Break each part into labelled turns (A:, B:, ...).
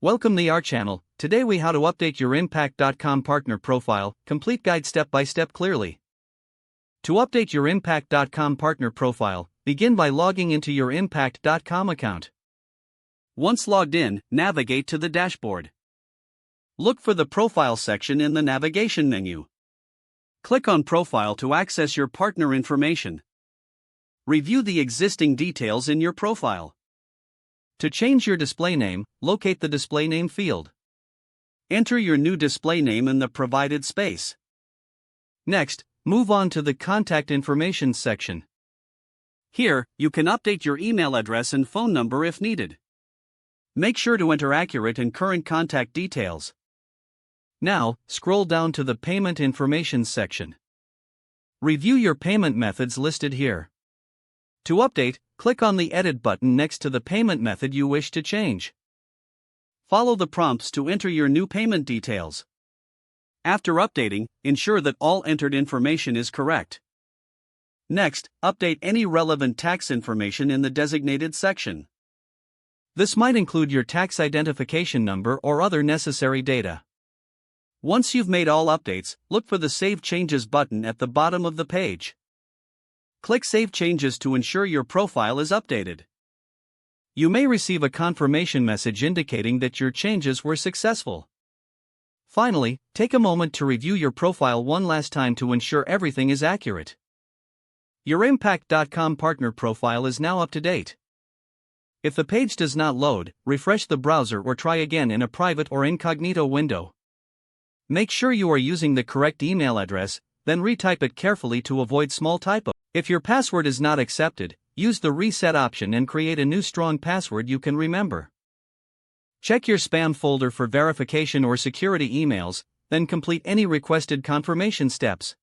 A: Welcome to our channel. Today we how to update your Impact.com partner profile, complete guide step by step clearly. To update your Impact.com partner profile, begin by logging into your Impact.com account. Once logged in, navigate to the dashboard. Look for the Profile section in the navigation menu. Click on Profile to access your partner information. Review the existing details in your profile. To change your display name, locate the display name field. Enter your new display name in the provided space. Next, move on to the Contact Information section. Here, you can update your email address and phone number if needed. Make sure to enter accurate and current contact details. Now, scroll down to the Payment Information section. Review your payment methods listed here. To update, click on the Edit button next to the payment method you wish to change. Follow the prompts to enter your new payment details. After updating, ensure that all entered information is correct. Next, update any relevant tax information in the designated section. This might include your tax identification number or other necessary data. Once you've made all updates, look for the Save Changes button at the bottom of the page. Click Save Changes to ensure your profile is updated. You may receive a confirmation message indicating that your changes were successful. Finally, take a moment to review your profile one last time to ensure everything is accurate. Your Impact.com partner profile is now up to date. If the page does not load, refresh the browser or try again in a private or incognito window. Make sure you are using the correct email address, then retype it carefully to avoid small typos. If your password is not accepted, use the reset option and create a new strong password you can remember. Check your spam folder for verification or security emails, then complete any requested confirmation steps.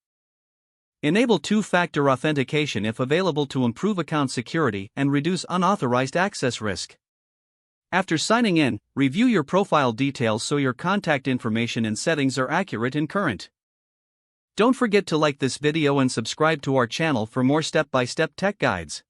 A: Enable two-factor authentication if available to improve account security and reduce unauthorized access risk. After signing in, review your profile details so your contact information and settings are accurate and current. Don't forget to like this video and subscribe to our channel for more step-by-step tech guides.